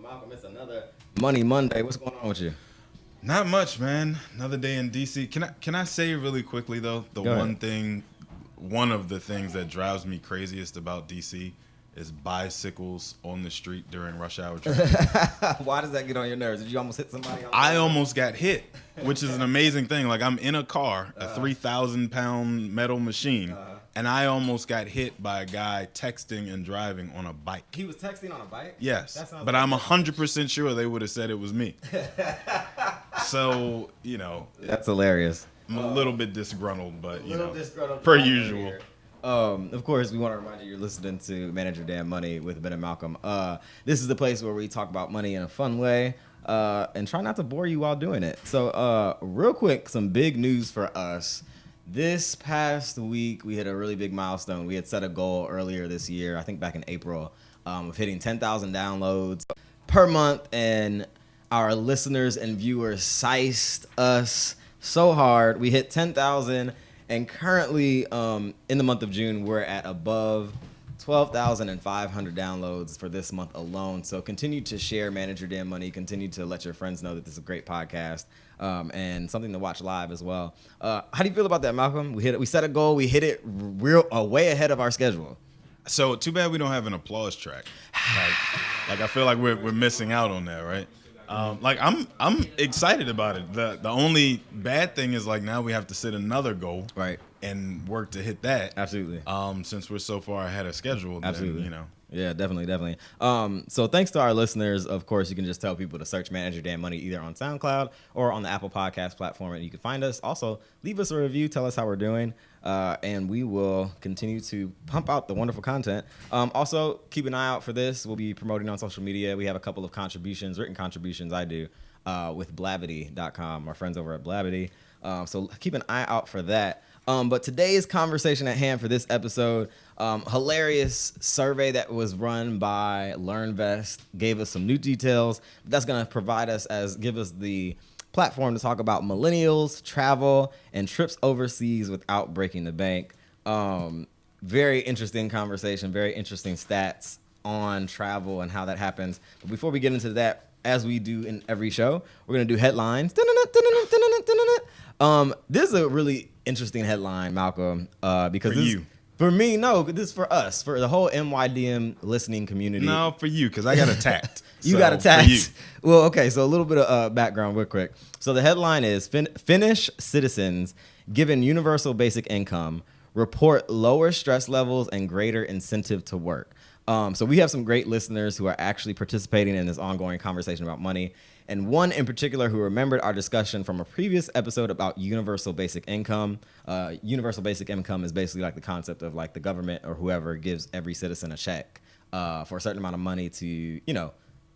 Malcolm. It's another Money Monday. What's going on with you? Not much, man. Another day in DC. Can I say really quickly though, one of the things that drives me craziest about DC is bicycles on the street during rush hour traffic. Why does that get on your nerves? Did you almost hit somebody? I almost got hit, which is an amazing thing. Like I'm in a car, a 3,000-pound metal machine, and I almost got hit by a guy texting and driving on a bike. He was texting on a bike? Yes, but I'm 100% sure they would have said it was me. So, That's hilarious. I'm a little bit disgruntled, but, Disgruntled per usual. Of course, we want to remind you you're listening to Manage Your Damn Money with Ben and Malcolm. This is the place where we talk about money in a fun way and try not to bore you while doing it. So real quick, some big news for us. This past week, we hit a really big milestone. We had set a goal earlier this year, I think back in April, of hitting 10,000 downloads per month. And our listeners and viewers sized us so hard. We hit 10,000. And currently, in the month of June, we're at above 12,500 downloads for this month alone. So continue to share Manage Your Damn Money. Continue to let your friends know that this is a great podcast and something to watch live as well. How do you feel about that, Malcolm? We set a goal. We hit it way ahead of our schedule. So too bad we don't have an applause track. Like I feel like we're missing out on that, right? I'm excited about it. The only bad thing is now we have to set another goal, right, and work to hit that. Absolutely. Since we're so far ahead of schedule, absolutely. Then, Yeah, definitely. So thanks to our listeners. Of course, you can just tell people to search Manage Your Damn Money either on SoundCloud or on the Apple Podcast platform, and you can find us. Also, leave us a review. Tell us how we're doing. And we will continue to pump out the wonderful content. Also, keep an eye out for this. We'll be promoting on social media. We have a couple of written contributions I do with Blavity.com, our friends over at Blavity. So keep an eye out for that. But today's conversation at hand for this episode, hilarious survey that was run by LearnVest gave us some new details. That's going to give us the platform to talk about millennials, travel, and trips overseas without breaking the bank. Very interesting conversation, very interesting stats on travel and how that happens. But before we get into that, as we do in every show, we're going to do headlines. This is a really interesting headline, Malcolm, because for me, no, this is for us, for the whole MYDM listening community. No, for you, because I got attacked. You got attacked. Well, okay, so a little bit of background real quick. So the headline is Finnish citizens given universal basic income report lower stress levels and greater incentive to work. So we have some great listeners who are actually participating in this ongoing conversation about money. And one in particular who remembered our discussion from a previous episode about universal basic income. Universal basic income is basically like the concept of the government or whoever gives every citizen a check for a certain amount of money to,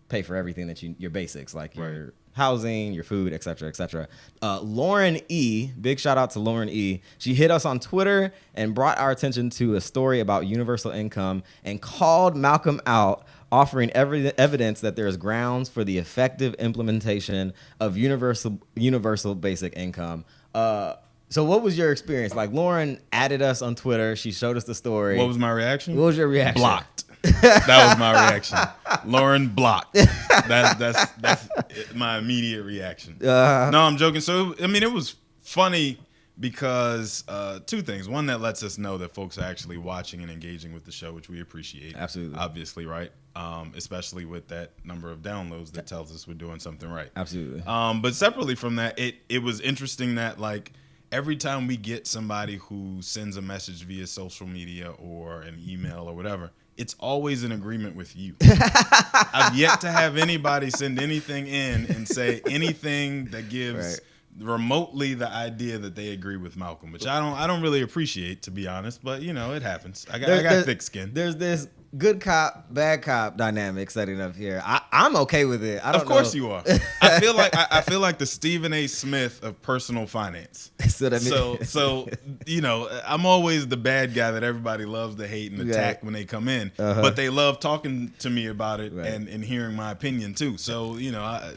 pay for everything that your basics, like your housing, your food, et cetera, et cetera. Lauren E., big shout out to Lauren E. She hit us on Twitter and brought our attention to a story about universal income and called Malcolm out, offering evidence that there is grounds for the effective implementation of universal basic income. So what was your experience? Lauren added us on Twitter. She showed us the story. What was my reaction? What was your reaction? Blocked. That was my reaction. Lauren blocked. That's my immediate reaction. No, I'm joking. So, it was funny because two things. One, that lets us know that folks are actually watching and engaging with the show, which we appreciate. Absolutely. Obviously, right? Especially with that number of downloads that tells us we're doing something right. Absolutely. But separately from that, it was interesting that every time we get somebody who sends a message via social media or an email or whatever, it's always in agreement with you. I've yet to have anybody send anything in and say anything that gives remotely the idea that they agree with Malcolm, which I don't really appreciate, to be honest. But it happens. I got thick skin. There's this good cop, bad cop dynamic setting up here. I'm okay with it. Of course you are. I feel like the Stephen A. Smith of personal finance. So I'm always the bad guy that everybody loves to hate and attack when they come in, but they love talking to me about it and hearing my opinion too. So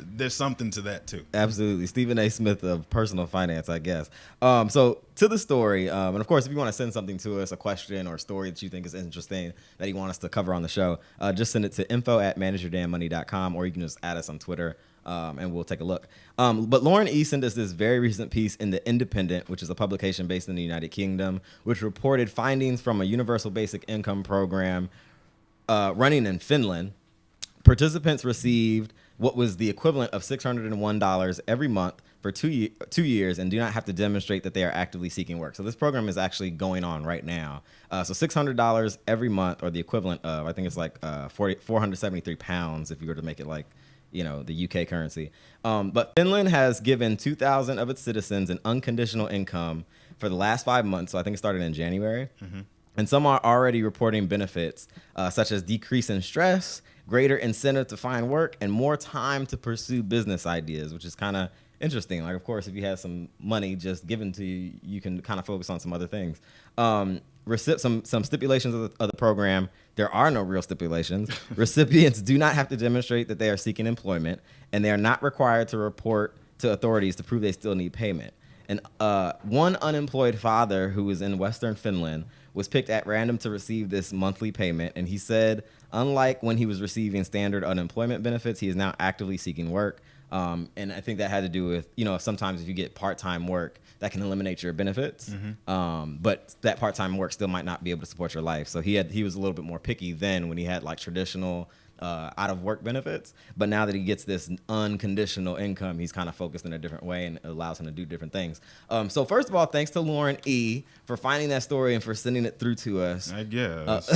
there's something to that too. Absolutely, Stephen A. Smith of personal finance, I guess. So to the story, and of course, if you want to send something to us, a question or a story that you think is interesting that you want us to cover on the show, just send it to info@manageyourdamnmoney.com, or you can just add us on Twitter. And we'll take a look. But Lauren E. sent us this very recent piece in The Independent, which is a publication based in the United Kingdom, which reported findings from a universal basic income program running in Finland. Participants received what was the equivalent of $601 every month for 2 years and do not have to demonstrate that they are actively seeking work. So this program is actually going on right now. So $600 every month, or the equivalent of, I think it's like 473 pounds if you were to make it like, the UK currency. But Finland has given 2,000 of its citizens an unconditional income for the last 5 months. So I think it started in January. Mm-hmm. And some are already reporting benefits such as decrease in stress, greater incentive to find work, and more time to pursue business ideas, which is kind of interesting. Like, of course, if you have some money just given to you, you can kind of focus on some other things. Some stipulations of the program. There are no real stipulations. Recipients do not have to demonstrate that they are seeking employment, and they are not required to report to authorities to prove they still need payment. And one unemployed father who was in Western Finland was picked at random to receive this monthly payment, and he said, unlike when he was receiving standard unemployment benefits, he is now actively seeking work. And I think that had to do with, sometimes if you get part-time work, that can eliminate your benefits. Mm-hmm. But that part-time work still might not be able to support your life. So he was a little bit more picky then when he had like traditional out-of-work benefits. But now that he gets this unconditional income, he's kind of focused in a different way, and it allows him to do different things. So first of all, thanks to Lauren E. for finding that story and for sending it through to us. I guess.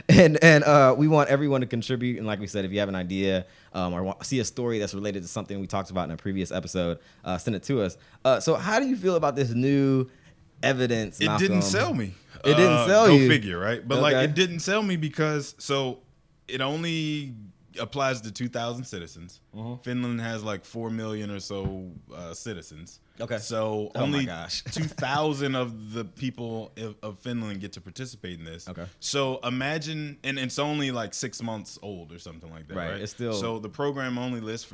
And we want everyone to contribute. And like we said, if you have an idea or see a story that's related to something we talked about in a previous episode, send it to us. So how do you feel about this new evidence, Malcolm? It didn't sell me. It didn't sell you. Go figure, right? But Okay. it didn't sell me because it only applies to 2,000 citizens. Mm-hmm. Finland has like 4 million or so citizens. Okay. So Oh my only gosh. 2,000 of the people of Finland get to participate in this. Okay. So imagine, and it's only like 6 months old or something like that, right? It's still. So the program only lasts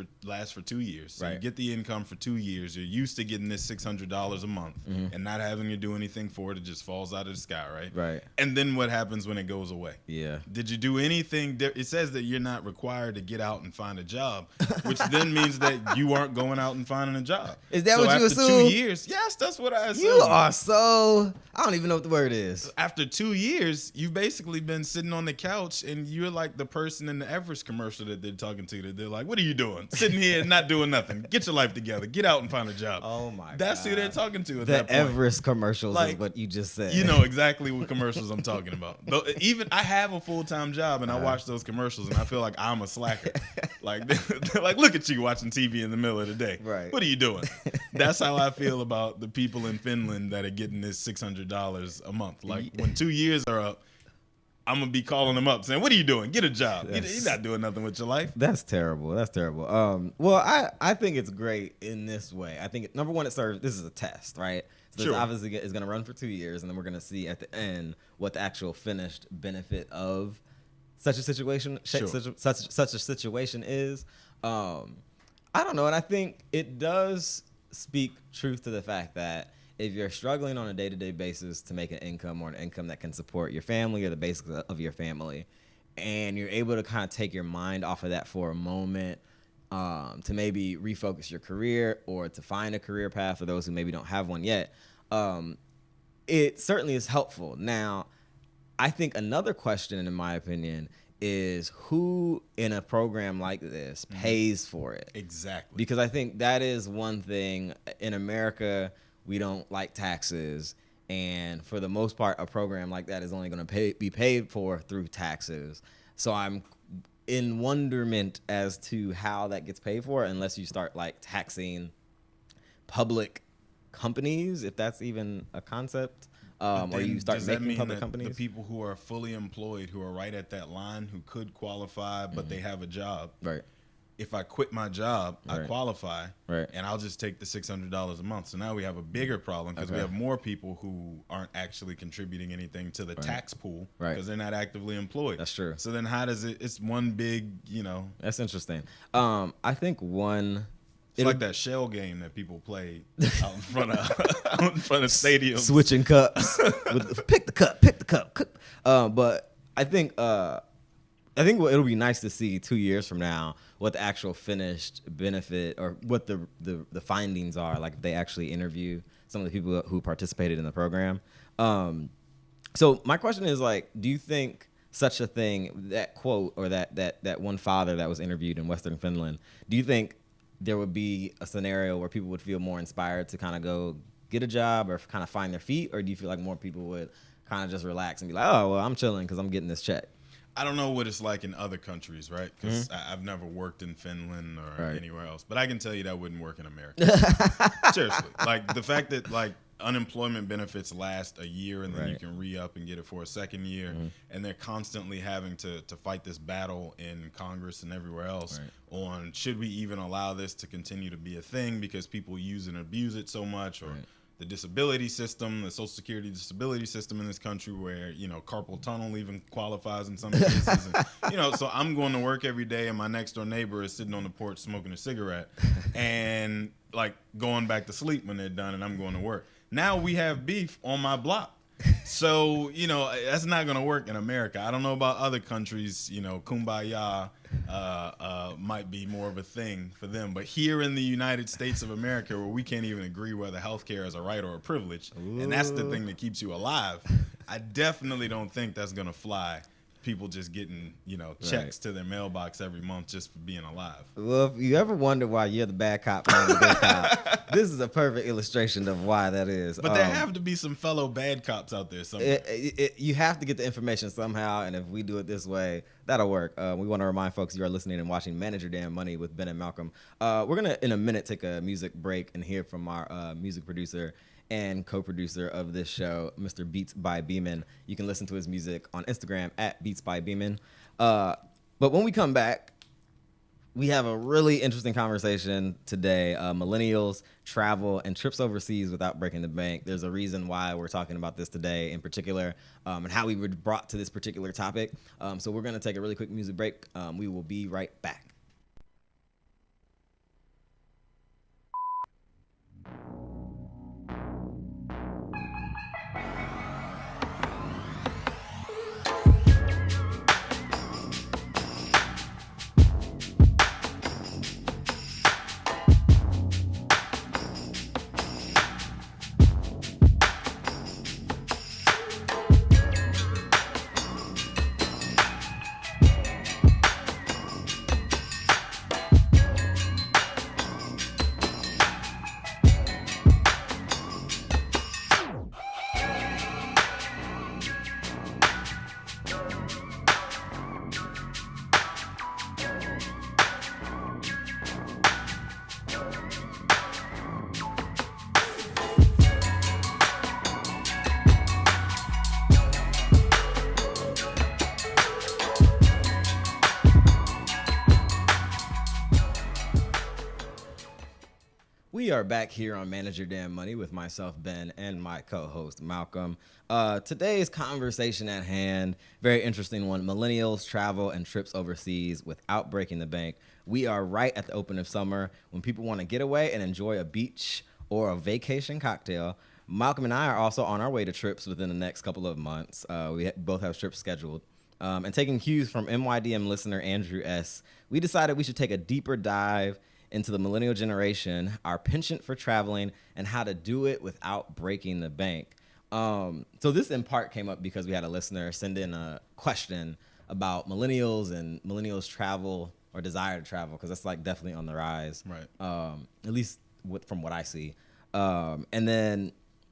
for 2 years. So Right. you get the income for 2 years. You're used to getting this $600 a month and not having to do anything for it. It just falls out of the sky, right? Right. And then what happens when it goes away? Yeah. Did you do anything? It says that you're not required to get out and find a job, which then means that you aren't going out and finding a job. Is that so what you after assume? 2 years, yes, that's what I assume. You are so. I don't even know what the word is. After 2 years, you've basically been sitting on the couch, and you're like the person in the Everest commercial that they're talking to. That they're like, "What are you doing? Sitting here and not doing nothing. Get your life together. Get out and find a job." Oh my That's God. who they're talking to at The that point. Everest commercials is Like, what you just said. You know exactly what commercials I'm talking about. Though, even I have a full-time job, and I watch those commercials, and I feel like I'm a slacker. Like, they're like, look at you watching TV in the middle of the day. Right. What are you doing? That's how I feel about the people in Finland that are getting this $600 a month. Like, when 2 years are up, I'm going to be calling them up saying, what are you doing? Get a job. You're not doing nothing with your life. That's terrible. That's terrible. Well, I think it's great in this way. I think, number one, this is a test, right? So Sure. this obviously is going to run for 2 years, and then we're going to see at the end what the actual finished benefit of such a situation, Sure. such a situation is. I don't know, and I think it does speak truth to the fact that if you're struggling on a day-to-day basis to make an income, or an income that can support your family or the basics of your family, and you're able to kind of take your mind off of that for a moment, to maybe refocus your career or to find a career path for those who maybe don't have one yet, it certainly is helpful. Now, I think another question, in my opinion, is who in a program like this pays for it. Exactly. Because I think that is one thing. In America, we don't like taxes. And for the most part, a program like that is only going to be paid for through taxes. So I'm in wonderment as to how that gets paid for, unless you start like taxing public companies, if that's even a concept. Or you start does that making mean public that companies. the people who are fully employed, who are right at that line, who could qualify, but they have a job. Right. If I quit my job, I Right. qualify, Right. and I'll just take the $600 a month. So now we have a bigger problem because we Okay. have more people who aren't actually contributing anything to the tax pool Right. because they're not actively employed. That's true. So then how does it? It's one big, That's interesting. I think one. It's like that shell game that people play out in front of stadiums. Switching cups. Pick the cup. But I think it'll be nice to see 2 years from now what the actual finished benefit or what the findings are. Like if they actually interview some of the people who participated in the program. So my question is like, do you think such a thing, that quote or that one father that was interviewed in Western Finland, do you think there would be a scenario where people would feel more inspired to kind of go get a job or kind of find their feet? Or do you feel like more people would kind of just relax and be like, oh, well, I'm chilling because I'm getting this check? I don't know what it's like in other countries, right? Because I've never worked in Finland or anywhere else. But I can tell you that wouldn't work in America. Seriously. Like the fact that like unemployment benefits last a year and then you can re-up and get it for a second year. And they're constantly having to fight this battle in Congress and everywhere else on should we even allow this to continue to be a thing because people use and abuse it so much, or the disability system, the Social Security disability system in this country where, you know, carpal tunnel even qualifies in some cases. And, you know, so I'm going to work every day and my next door neighbor is sitting on the porch smoking a cigarette and like going back to sleep when they're done and I'm going to work. Now we have beef on my block. So, you know, that's not going to work in America. I don't know about other countries, you know, kumbaya might be more of a thing for them. But here in the United States of America, where we can't even agree whether healthcare is a right or a privilege, and that's the thing that keeps you alive, I definitely don't think that's going to fly. People just getting, you know, checks to their mailbox every month just for being alive. Well, if you ever wonder why you're the bad cop and I'm the good cop, this is a perfect illustration of why that is. But there have to be some fellow bad cops out there somewhere. You have to get the information somehow, and if we do it this way, that'll work. We want to remind folks you are listening and watching Manage Your Damn Money with Ben and Malcolm. We're going to, in a minute, take a music break and hear from our music producer and co-producer of this show, Mr. Beats by Beeman. You can listen to his music on Instagram at Beats by Beeman. But when we come back, we have a really interesting conversation today. Millennials, travel, and trips overseas without breaking the bank. There's a reason why we're talking about this today in particular, and how we were brought to this particular topic. So we're going to take a really quick music break. We will be right back. We are back here on Manage Your Damn Money with myself, Ben, and my co-host, Malcolm. Today's conversation at hand, very interesting one, millennials, travel, and trips overseas without breaking the bank. We are right at the open of summer when people want to get away and enjoy a beach or a vacation cocktail. Malcolm and I are also on our way to trips within the next couple of months. We both have trips scheduled. And taking cues from MYDM listener Andrew S., we decided we should take a deeper dive into the millennial generation, our penchant for traveling, and how to do it without breaking the bank. So this in part came up because we had a listener send in a question about millennials and millennials travel or desire to travel, because that's like definitely on the rise, Right. At least from what I see. And then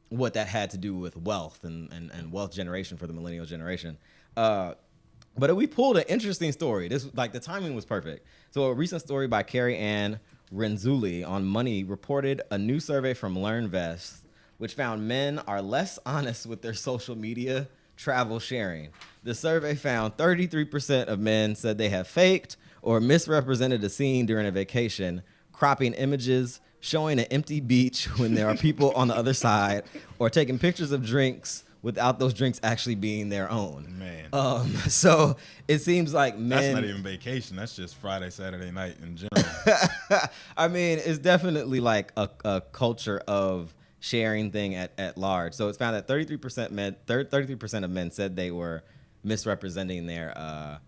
what that had to do with wealth and wealth generation for the millennial generation. But we pulled an interesting story. This, like, the timing was perfect. So a recent story by Carrie Ann Renzulli on Money reported a new survey from LearnVest, which found men are less honest with their social media travel sharing. The survey found 33% of men said they have faked or misrepresented a scene during a vacation, cropping images, showing an empty beach when there are people on the other side, or taking pictures of drinks without those drinks actually being their own. Man. So it seems like men... That's not even vacation. That's just Friday, Saturday night in general. I mean, it's definitely like a culture of sharing thing at large. So it's found that 33% of men said they were misrepresenting their,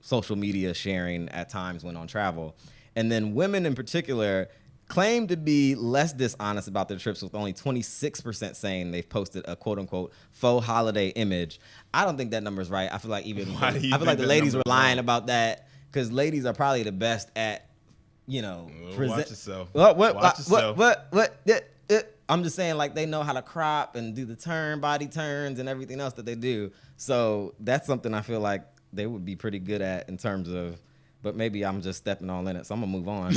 social media sharing at times when on travel. And then women in particular claim to be less dishonest about their trips, with only 26% saying they've posted a quote unquote faux holiday image. I don't think that number is right. I feel like the ladies were lying about that, because ladies are probably the best at, watch yourself. Watch yourself. I'm just saying, like, they know how to crop and do the body turns and everything else that they do. So that's something I feel like they would be pretty good at in terms of, but maybe I'm just stepping all in it. So I'm gonna move on.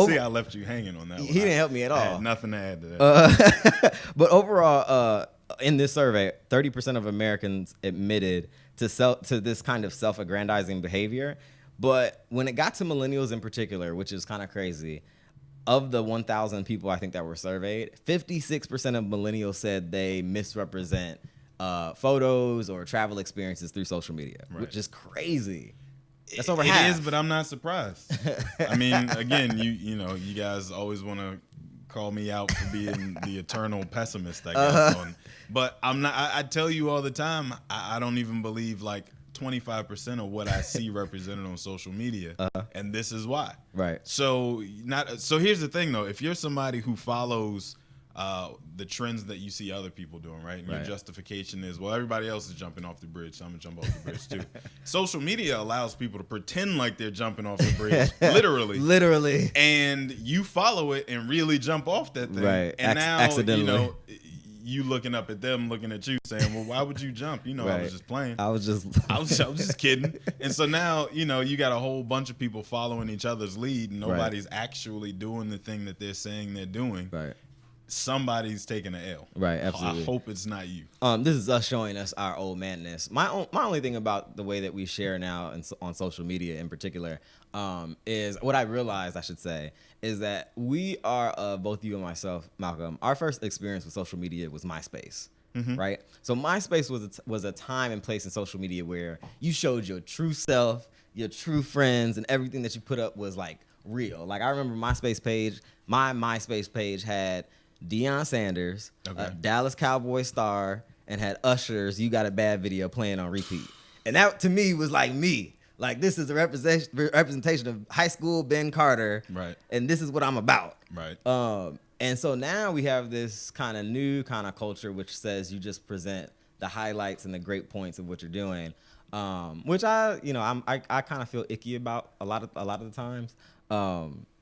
See, I left you hanging on that one. He didn't help me at all. I had nothing to add to that. But overall, in this survey, 30% of Americans admitted to this kind of self-aggrandizing behavior. But when it got to millennials in particular, which is kind of crazy, of the 1,000 people I think that were surveyed, 56% of millennials said they misrepresent photos or travel experiences through social media, which is crazy. That's over half. It is, but I'm not surprised. I mean, again, you guys always want to call me out for being the eternal pessimist, I guess. But I'm not. I tell you all the time, I don't even believe like 25% of what I see represented on social media, and this is why. Right. So here's the thing, though. If you're somebody who follows the trends that you see other people doing, right? And your justification is, well, everybody else is jumping off the bridge, so I'm gonna jump off the bridge too. Social media allows people to pretend like they're jumping off the bridge, literally, and you follow it and really jump off that thing, right? And now accidentally. You looking up at them, looking at you, saying, "Well, why would you jump?" I was just playing. I was just kidding. And so now, you got a whole bunch of people following each other's lead, and nobody's actually doing the thing that they're saying they're doing. Right. Somebody's taking an L. Right, absolutely. I hope it's not you. This is us showing us our old manness. My only thing about the way that we share now on social media in particular is what I realized, I should say, is that we are, both you and myself, Malcolm, our first experience with social media was MySpace. Mm-hmm. Right? So MySpace was a time and place in social media where you showed your true self, your true friends, and everything that you put up was like real. Like, I remember my MySpace page had Deion Sanders, Dallas Cowboys star, and had Usher's "You Got a Bad" video playing on repeat. And that, to me, was like me. Like, this is a representation of high school Ben Carter. Right. And this is what I'm about. Right. And so now we have this kind of new kind of culture which says you just present the highlights and the great points of what you're doing, which I kind of feel icky about a lot of the times.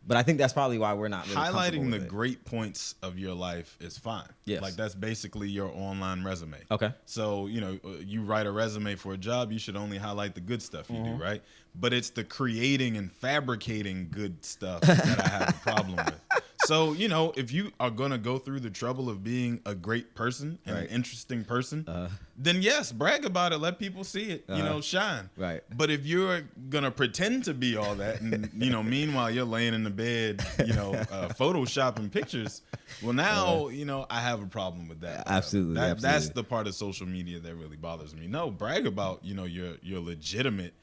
But I think that's probably why we're not really highlighting the great points of your life is fine. Yes. Like, that's basically your online resume. Okay. So, you write a resume for a job, you should only highlight the good stuff you do, right? But it's the creating and fabricating good stuff that I have a problem with. So, if you are going to go through the trouble of being a great person and an interesting person, then yes, brag about it. Let people see it, shine. Right. But if you're going to pretend to be all that and, meanwhile you're laying in the bed, photoshopping pictures, well, now, I have a problem with that. Absolutely. That's the part of social media that really bothers me. No, brag about, your legitimate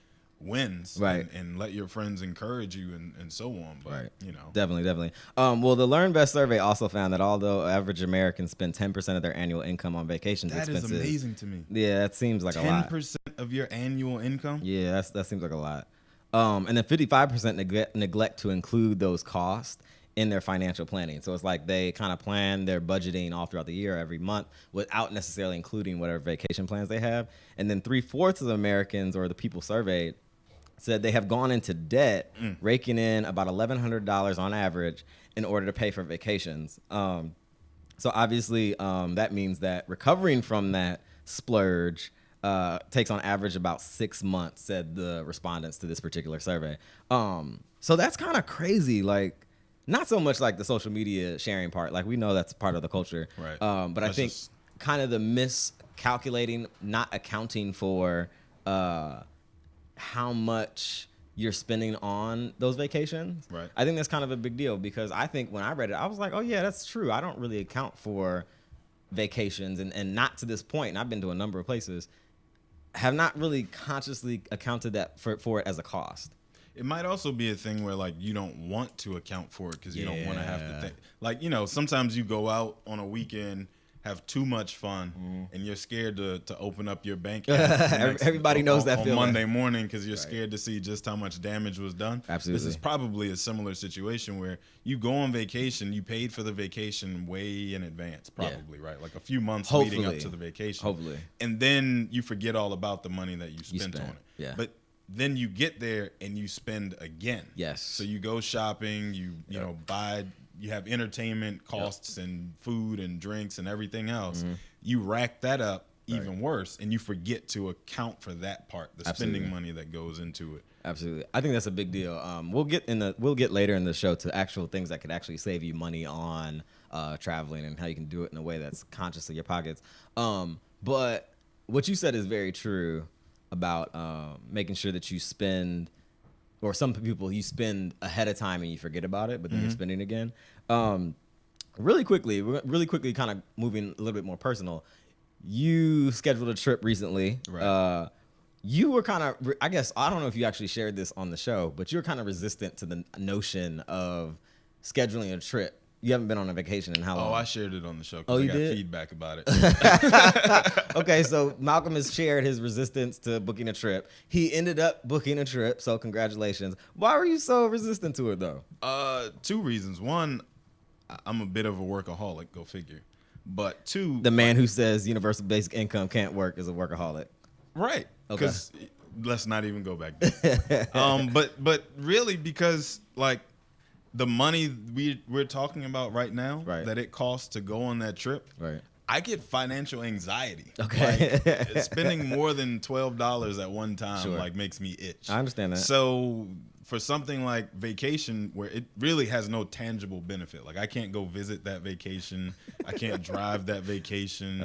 wins, right, and let your friends encourage you and so on. But right. Definitely. Well, the LearnBest survey also found that although average Americans spend 10% of their annual income on vacations expenses, that is amazing to me. Yeah, that seems like a lot. 10% of your annual income. Yeah, that seems like a lot. And then 55% neglect to include those costs in their financial planning. So it's like they kind of plan their budgeting all throughout the year, every month, without necessarily including whatever vacation plans they have. And then 3/4 of the Americans, or the people surveyed, said they have gone into debt, raking in about $1,100 on average in order to pay for vacations. So obviously that means that recovering from that splurge takes on average about 6 months, said the respondents to this particular survey. So that's kind of crazy. Like, not so much like the social media sharing part. Like, we know that's part of the culture. Right. But I think kind of the miscalculating, not accounting for how much you're spending on those vacations. Right. I think that's kind of a big deal, because I think when I read it, I was like, oh yeah, that's true. I don't really account for vacations, and not to this point, and I've been to a number of places, have not really consciously accounted that for it as a cost. It might also be a thing where, like, you don't want to account for it because you don't want to have to think. Like, sometimes you go out on a weekend, have too much fun, and you're scared to open up your bank app Everybody knows that on feeling. Monday morning because you're scared to see just how much damage was done. Absolutely. This is probably a similar situation where you go on vacation, you paid for the vacation way in advance, probably, right? Like a few months leading up to the vacation. Hopefully. And then you forget all about the money that you spent on it. Yeah. But then you get there and you spend again. Yes. So you go shopping, you know, buy, you have entertainment costs and food and drinks and everything else. You rack that up even worse, and you forget to account for that part, the spending money that goes into it. Absolutely. I think that's a big deal. We'll get later in the show to actual things that could actually save you money on traveling and how you can do it in a way that's conscious of your pockets. But what you said is very true about making sure that you spend, or some people you spend ahead of time and you forget about it, but then you're spending again. Really quickly, kind of moving a little bit more personal. You scheduled a trip recently. Right. You were kind of, I guess, I don't know if you actually shared this on the show, but you were kind of resistant to the notion of scheduling a trip. You haven't been on a vacation in how long? Oh, I shared it on the show. Oh, you I got did? feedback about it. Okay, so Malcolm has shared his resistance to booking a trip. He ended up booking a trip, so congratulations. Why were you so resistant to it, though? 2 reasons. One, I'm a bit of a workaholic, go figure. But 2, The man who says universal basic income can't work is a workaholic. right? Okay. Because let's not even go back there. But really, because like the money we're talking about right now that it costs to go on that trip, Right. I get financial anxiety. Okay. Like, spending more than $12 at one time like makes me itch. I understand that. So for something like vacation, where it really has no tangible benefit, like I can't go visit that vacation, I can't drive that vacation,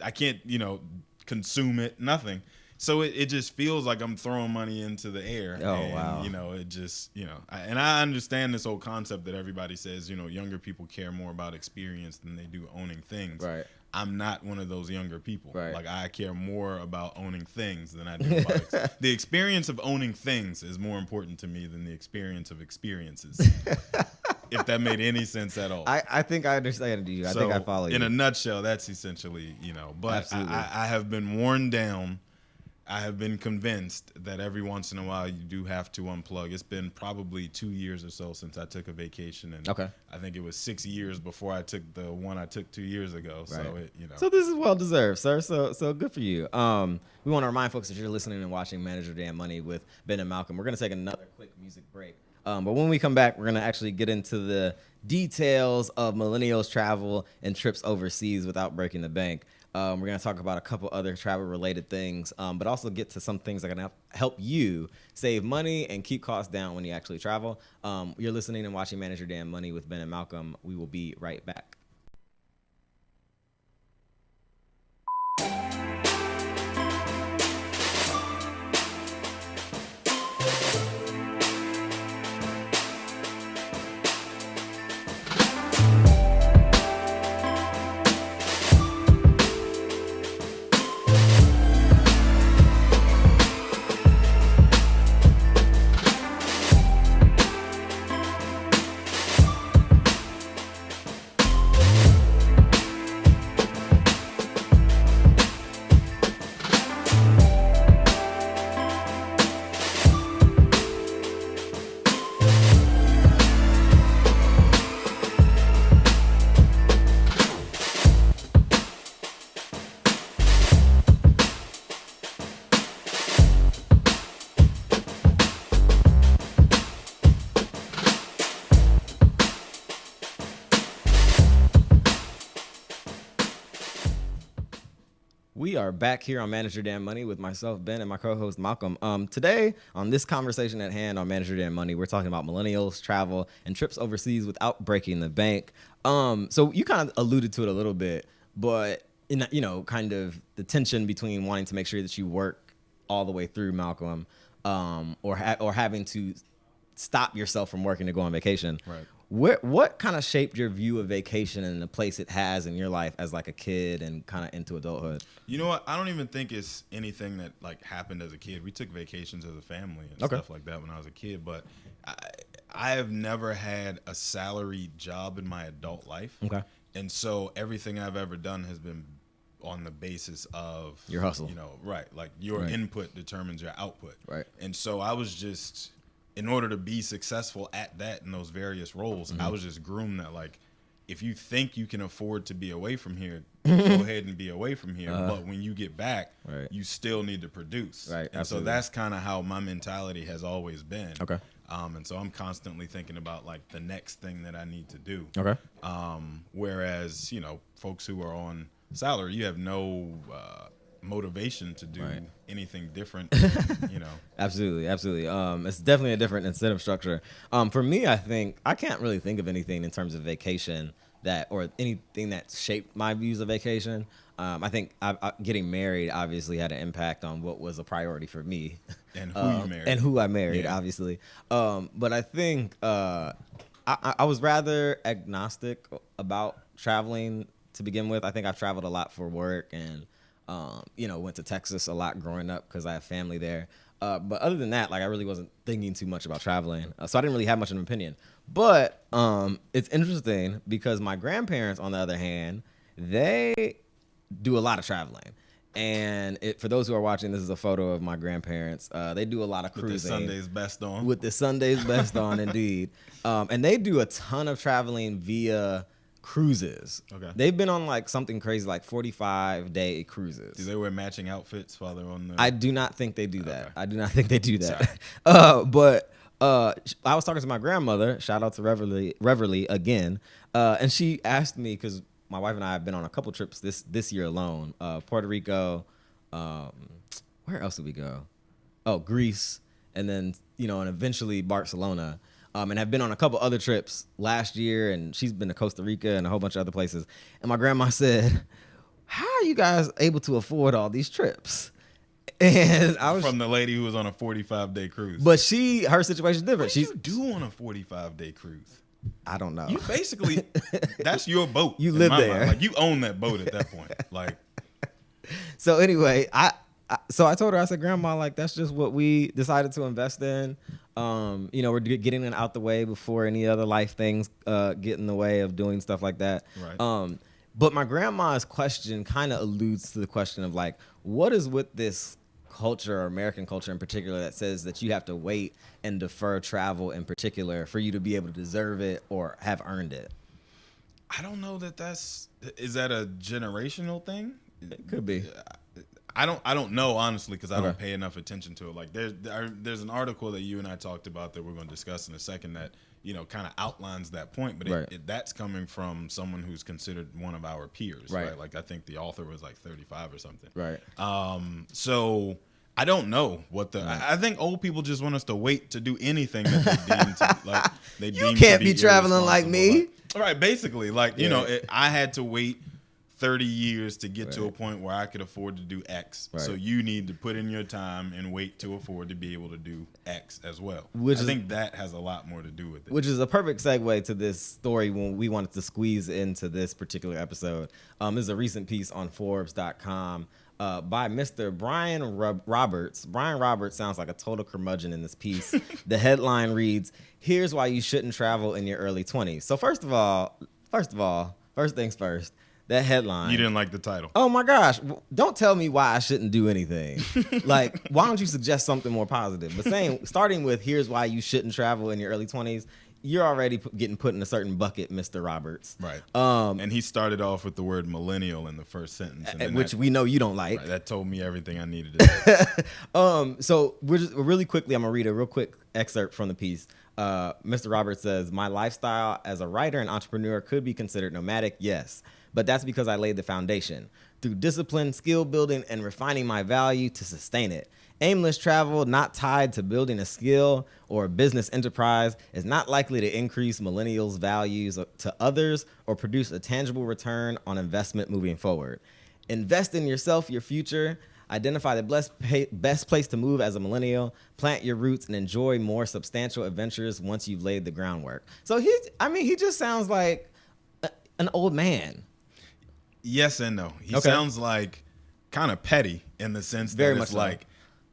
I can't, consume it, nothing. So it just feels like I'm throwing money into the air. Oh, and, wow. It just, and I understand this whole concept that everybody says, younger people care more about experience than they do owning things. Right. I'm not one of those younger people. Right. Like I care more about owning things than I do about the experience of owning things is more important to me than the experience of experiences. If that made any sense at all. I think I understand you. I think I follow you. In a nutshell, that's essentially, but I have been worn down. I have been convinced that every once in a while you do have to unplug. It's been probably 2 years or so since I took a vacation, and I think it was 6 years before I took the one I took 2 years ago. Right. So So this is well deserved, sir. So good for you. We want to remind folks that you're listening and watching Manage Your Damn Money with Ben and Malcolm. We're gonna take another quick music break. But when we come back, we're gonna actually get into the details of millennials travel and trips overseas without breaking the bank. We're going to talk about a couple other travel-related things, but also get to some things that are going to help you save money and keep costs down when you actually travel. You're listening and watching Manage Your Damn Money with Ben and Malcolm. We will be right back. We are back here on Manage Your Damn Money with myself, Ben, and my co-host, Malcolm. Today, on this conversation at hand on Manage Your Damn Money, we're talking about millennials, travel, and trips overseas without breaking the bank. So you kind of alluded to it a little bit, but kind of the tension between wanting to make sure that you work all the way through, Malcolm, or having to stop yourself from working to go on vacation. Right. What kind of shaped your view of vacation and the place it has in your life as like a kid and kind of into adulthood? You know what? I don't even think it's anything that like happened as a kid. We took vacations as a family and stuff like that when I was a kid, but I have never had a salaried job in my adult life. Okay. And so everything I've ever done has been on the basis of your hustle. You know, right. Like your Right. input determines your output. Right. And so I was just, in order to be successful at that in those various roles, I was just groomed that like, if you think you can afford to be away from here, go ahead and be away from here. But when you get back, Right. you still need to produce. Right, And absolutely. so that's kind of how my mentality has always been. Okay. And so I'm constantly thinking about like the next thing that I need to do. Okay. Whereas, you know, folks who are on salary, you have no motivation to do Right. anything different, you know. Absolutely, absolutely. It's definitely a different incentive structure. For me, I think I can't really think of anything in terms of vacation or anything that shaped my views of vacation. I think getting married obviously had an impact on what was a priority for me, And who you married. and who I married, Yeah. obviously. But I think I was rather agnostic about traveling to begin with. I think I've traveled a lot for work and went to Texas a lot growing up because I have family there. But other than that, like I really wasn't thinking too much about traveling, so I didn't really have much of an opinion. But it's interesting because my grandparents, on the other hand, they do a lot of traveling. And for those who are watching, this is a photo of my grandparents. They do a lot of With the cruising. Sunday's best on. With the Sunday's best on, indeed. And they do a ton of traveling via cruises. Okay. They've been on like something crazy like 45-day cruises. Do they wear matching outfits while they're on the... I do not think they do that. Okay. I do not think they do that. Sorry. But I was talking to my grandmother. Shout out to Reverly again. And she asked me, because my wife and I have been on a couple trips this year alone. Puerto Rico. Where else did we go? Oh, Greece. And then, and eventually Barcelona. And have been on a couple other trips last year. And she's been to Costa Rica and a whole bunch of other places. And my grandma said, how are you guys able to afford all these trips? And I was From the lady who was on a 45-day cruise. But her situation's different. What do you do on a 45-day cruise? I don't know. You basically, that's your boat. You in live my there. mind. Like you own that boat at that point. Like, So anyway, I told her, I said, Grandma, like that's just what we decided to invest in. We're getting it out the way before any other life things get in the way of doing stuff like that. Right. But my grandma's question kind of alludes to the question of like, what is with this culture, or American culture in particular, that says that you have to wait and defer travel in particular for you to be able to deserve it or have earned it? I don't know is that a generational thing? It could be. I don't know, honestly, because I don't Okay. pay enough attention to it. Like there's an article that you and I talked about that we're going to discuss in a second that, kind of outlines that point, but Right. that's coming from someone who's considered one of our peers, Right. right? Like I think the author was like 35 or something. Right. So I don't know what I think old people just want us to wait to do anything that they deem to like they deem can't to be traveling like irresponsible. me. Like, right, basically, like Yeah. I had to wait 30 years to get to a Right. point where I could afford to do X. Right. So you need to put in your time and wait to afford to be able to do X as well. Which I is- think that has a lot more to do with it. Which is a perfect segue to this story when we wanted to squeeze into this particular episode. This is a recent piece on Forbes.com by Mr. Brian Roberts. Brian Roberts sounds like a total curmudgeon in this piece. The headline reads, "Here's why you shouldn't travel in your early 20s." So first things first, that headline. You didn't like the title. Oh my gosh, don't tell me why I shouldn't do anything. Like, why don't you suggest something more positive? But starting with, here's why you shouldn't travel in your early 20s, you're already getting put in a certain bucket, Mr. Roberts. Right. Um, And he started off with the word millennial in the first sentence. And then which we know you don't like. right, that told me everything I needed to say. So really quickly, I'm gonna read a real quick excerpt from the piece. Mr. Roberts says, "My lifestyle as a writer and entrepreneur could be considered nomadic, yes, but that's because I laid the foundation through discipline, skill building, and refining my value to sustain it. Aimless travel, not tied to building a skill or a business enterprise, is not likely to increase millennials' values to others or produce a tangible return on investment moving forward. Invest in yourself, your future. Identify the best place to move as a millennial. Plant your roots and enjoy more substantial adventures once you've laid the groundwork." So he just sounds like an old man. Yes and no. He Okay. sounds like kind of petty in the sense that Very it's much so. like,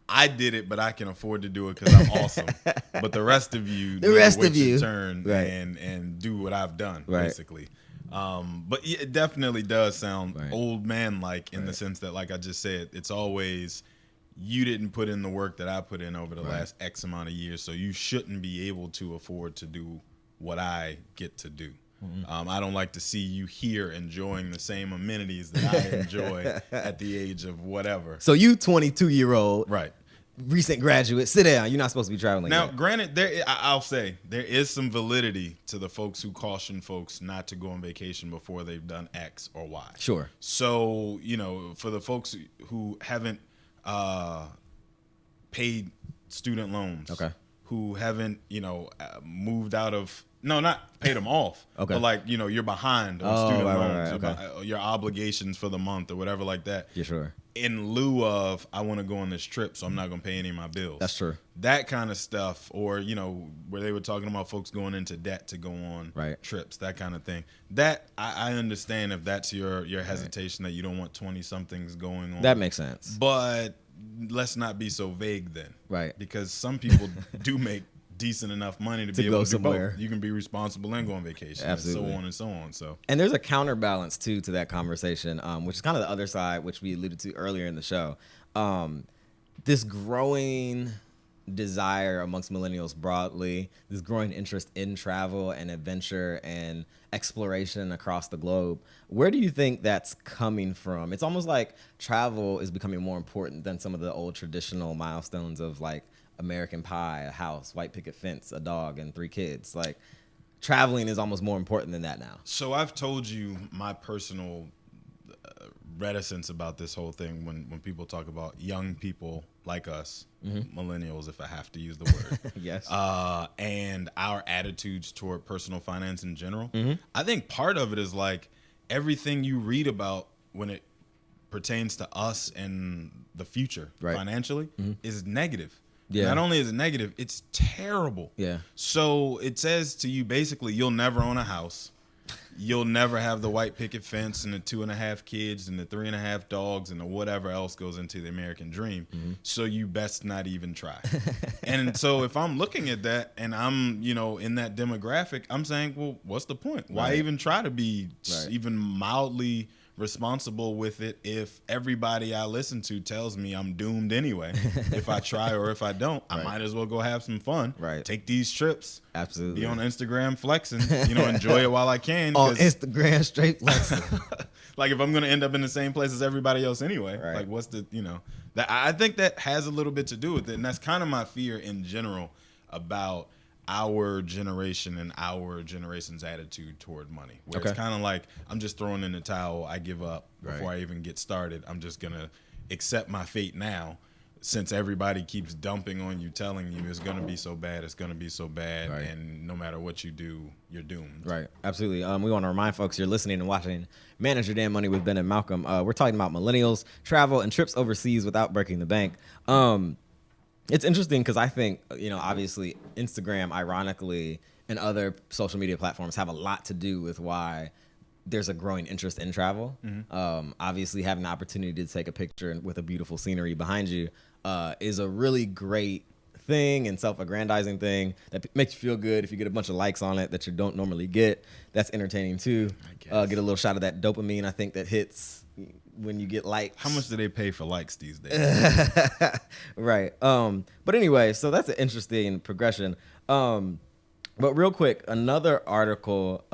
I did it, but I can afford to do it because I'm awesome. But the rest of you, The rest wait of your you. turn Right. and do what I've done, Right. basically. But it definitely does sound Right. old man like in the Right. sense that, like I just said, it's always you didn't put in the work that I put in over the Right. last X amount of years, so you shouldn't be able to afford to do what I get to do. I don't like to see you here enjoying the same amenities that I enjoy at the age of whatever. So you 22-year-old, Right. recent graduate, sit down. You're not supposed to be traveling like Now, that. granted, I'll say there is some validity to the folks who caution folks not to go on vacation before they've done X or Y. Sure. So, for the folks who haven't paid student loans, Okay. who haven't, moved out of, no, not paid them off, Okay. but like, you're behind on Oh, student right, loans, okay. your obligations for the month or whatever like that. Yeah, sure. In lieu of, I want to go on this trip, so I'm not going to pay any of my bills. That's true. That kind of stuff, or, where they were talking about folks going into debt to go on Right. trips, that kind of thing. That, I understand if that's your hesitation, that you don't want 20-somethings going on. That makes sense. But let's not be so vague then. Right. Because some people do make decent enough money to be To able go to do somewhere. both. You can be responsible and go on vacation, Absolutely. and so on and so on. So And there's a counterbalance too to that conversation, which is kind of the other side, which we alluded to earlier in the show. This growing desire amongst millennials broadly, this growing interest in travel and adventure and exploration across the globe. Where do you think that's coming from? It's almost like travel is becoming more important than some of the old traditional milestones of like American Pie, a house, white picket fence, a dog, and 3 kids. Like traveling is almost more important than that now. So I've told you my personal reticence about this whole thing when people talk about young people like us, millennials, if I have to use the word, Yes. and our attitudes toward personal finance in general. I think part of it is like everything you read about when it pertains to us and the future Right. financially is negative. Yeah. Not only is it negative, it's terrible. Yeah. So it says to you basically, you'll never own a house. You'll never have the white picket fence and the 2.5 kids and the 3.5 dogs and the whatever else goes into the American dream. So you best not even try. And so if I'm looking at that and I'm, in that demographic, I'm saying, well, what's the point? Why Right. even try to be Right. even mildly responsible with it if everybody I listen to tells me I'm doomed anyway? If I try or if I don't, I Right. might as well go have some fun. Right. Take these trips. Absolutely. Be on Instagram flexing, enjoy it while I can. On 'cause, Instagram, straight flexing. like if I'm gonna end up in the same place as everybody else anyway, Right. like what's the that I think that has a little bit to do with it, and that's kind of my fear in general about our generation and our generation's attitude toward money. Where Okay. it's kind of like I'm just throwing in the towel, I give up before Right. I even get started. I'm just gonna accept my fate now. Since everybody keeps dumping on you, telling you it's going to be so bad, it's going to be so bad, Right. and no matter what you do, you're doomed. Right, absolutely. We want to remind folks you're listening and watching Manage Your Damn Money with Ben and Malcolm. We're talking about millennials, travel, and trips overseas without breaking the bank. It's interesting because I think, obviously Instagram, ironically, and other social media platforms have a lot to do with why there's a growing interest in travel. Obviously, having the opportunity to take a picture with a beautiful scenery behind you is a really great thing and self-aggrandizing thing that makes you feel good. If you get a bunch of likes on it that you don't normally get, that's entertaining too. Get a little shot of that dopamine, I think, that hits when you get likes. How much do they pay for likes these days? Right. But anyway, so that's an interesting progression. But real quick, another article,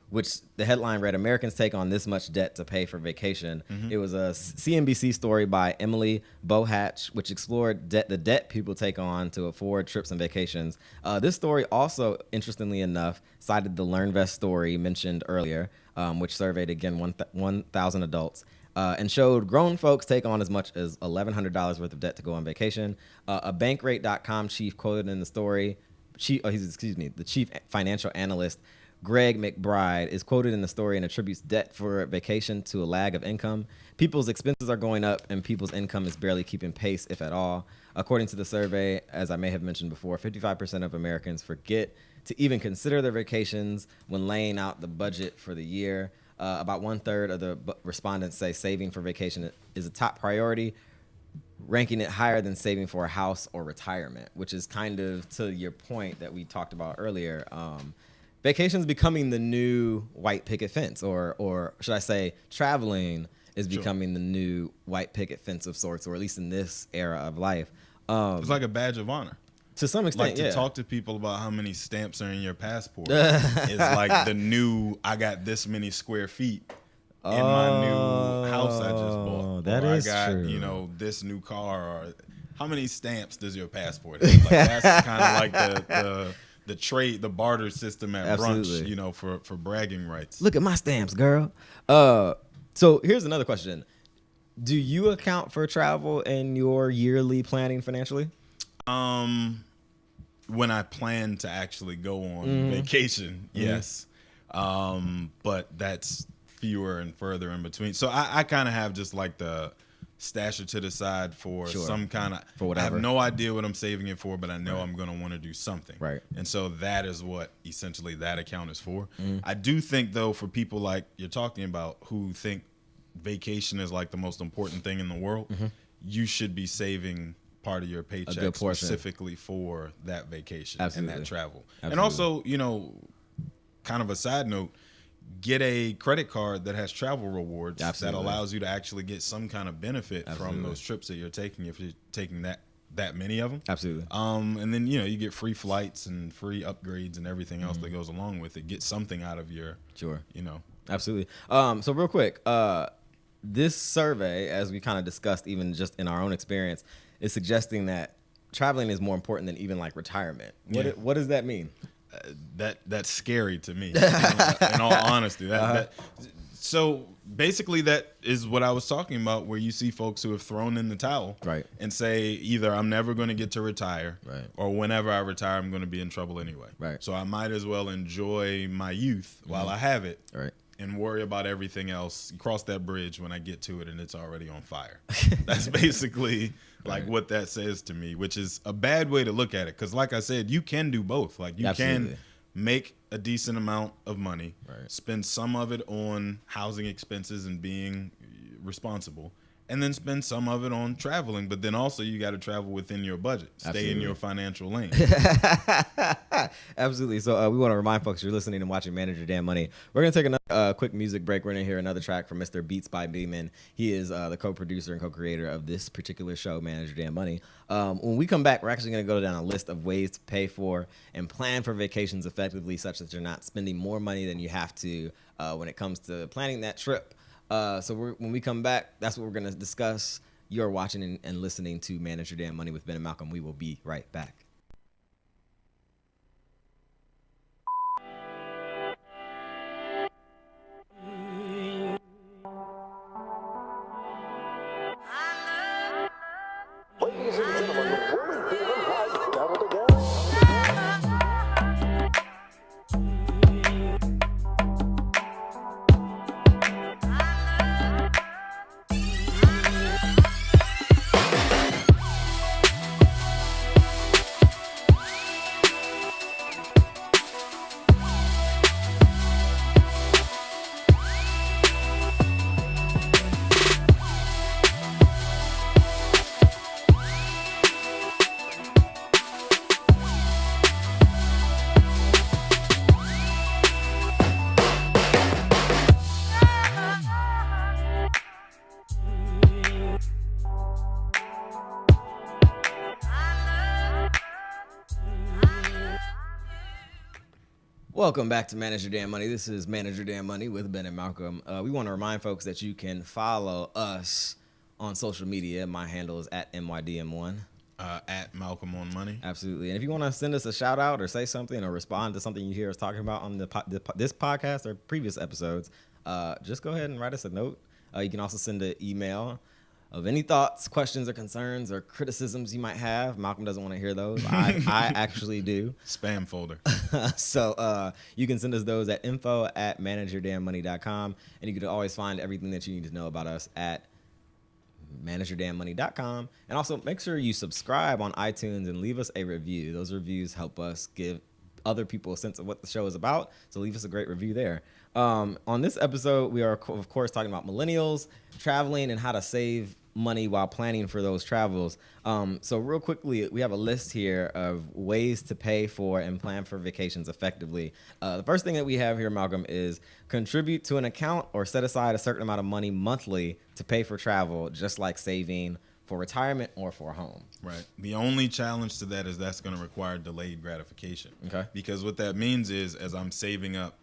which the headline read, Americans take on this much debt to pay for vacation. It was a CNBC story by Emily Bohatch, which explored the debt people take on to afford trips and vacations. This story also, interestingly enough, cited the LearnVest story mentioned earlier, which surveyed, again, 1,000 adults. And showed grown folks take on as much as $1,100 worth of debt to go on vacation. A Bankrate.com chief quoted in the story, the chief financial analyst, Greg McBride, is quoted in the story and attributes debt for vacation to a lag of income. People's expenses are going up and people's income is barely keeping pace, if at all. According to the survey, as I may have mentioned before, 55% of Americans forget to even consider their vacations when laying out the budget for the year. About 1/3 of the respondents say saving for vacation is a top priority, ranking it higher than saving for a house or retirement, which is kind of to your point that we talked about earlier. vacation's becoming the new white picket fence, or should I say, traveling is becoming the new white picket fence of sorts, or at least in this era of life. It's like a badge of honor. To some extent, Like to talk to people about how many stamps are in your passport is like the new, I got this many square feet in my new house I just bought. That or is I got, true. you know, this new car. Or how many stamps does your passport have? Like, that's kind of like the trade, the barter system at Absolutely. brunch, you know, for bragging rights. Look at my stamps, girl. So here's another question. Do you account for travel in your yearly planning financially? When I plan to actually go on vacation, yes. But that's fewer and further in between. So I kind of have just like the stash it to the side for some kind of, for whatever. I have no idea what I'm saving it for, but I know I'm going to want to do something. Right. And so that is what essentially that account is for. I do think though, for people like you're talking about who think vacation is like the most important thing in the world, you should be saving part of your paycheck specifically for that vacation and that travel. And also, you know, kind of a side note, get a credit card that has travel rewards that allows you to actually get some kind of benefit from those trips that you're taking if you're taking that many of them. Absolutely. And then, you know, you get free flights and free upgrades and everything else that goes along with it. Get something out of your, you know. Absolutely. So real quick, this survey, as we kind of discussed even just in our own experience, is suggesting that traveling is more important than even like retirement. What does that mean? That's scary to me. In all honesty, so basically that is what I was talking about, where you see folks who have thrown in the towel, right, and say either I'm never going to get to retire, right, or whenever I retire, I'm going to be in trouble anyway. Right. So I might as well enjoy my youth while I have it. Right. And worry about everything else. Cross that bridge when I get to it and it's already on fire. That's basically like what that says to me, which is a bad way to look at it. Because like I said, you can do both. Like you can make a decent amount of money, spend some of it on housing expenses and being responsible, and then spend some of it on traveling. But then also you got to travel within your budget. Stay in your financial lane. Absolutely. So we want to remind folks you're listening and watching Manage Your Damn Money. We're going to take another quick music break. We're going to hear another track from Mr. Beats by Beeman. He is the co-producer and co-creator of this particular show, Manage Your Damn Money. When we come back, we're actually going to go down a list of ways to pay for and plan for vacations effectively, such that you're not spending more money than you have to when it comes to planning that trip. So when we come back, that's what we're going to discuss. You're watching and listening to Manage Your Damn Money with Ben and Malcolm. We will be right back. Ladies and gentlemen, Willie Beeman has gathered again. Welcome back to Manage Your Damn Money. This is Manage Your Damn Money with Ben and Malcolm. We want to remind folks that you can follow us on social media. My handle is at MYDM1. At Malcolm on Money. Absolutely. And if you want to send us a shout out or say something or respond to something you hear us talking about on this podcast or previous episodes, just go ahead and write us a note. You can also send an email of any thoughts, questions, or concerns or criticisms you might have. Malcolm doesn't want to hear those. I actually do. Spam folder. So you can send us those at info@manageyourdamnmoney.com. And you can always find everything that you need to know about us at manageyourdamnmoney.com. And also make sure you subscribe on iTunes and leave us a review. Those reviews help us give other people a sense of what the show is about. So leave us a great review there. On this episode, we are, of course, talking about millennials, traveling, and how to save money while planning for those travels. So real quickly, we have a list here of ways to pay for and plan for vacations effectively. The first thing that we have here, Malcolm, is contribute to an account or set aside a certain amount of money monthly to pay for travel, just like saving for retirement or for a home. Right. The only challenge to that is that's going to require delayed gratification. Okay. Because what that means is, as I'm saving up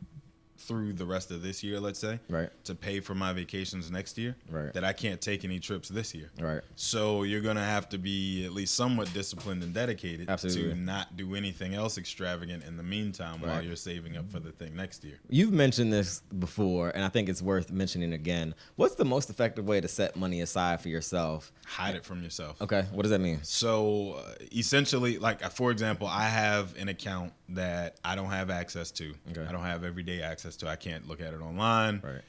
through the rest of this year, let's say, Right. to pay for my vacations next year, Right. that I can't take any trips this year. Right. So you're going to have to be at least somewhat disciplined and dedicated Absolutely. to not do anything else extravagant in the meantime while Right. you're saving up for the thing next year. You've mentioned this before, and I think it's worth mentioning again. What's the most effective way to set money aside for yourself? Hide it from yourself. Okay, what does that mean? So essentially, like for example, I have an account that I don't have access to. Okay. I don't have everyday access to. I can't look at it online. Right.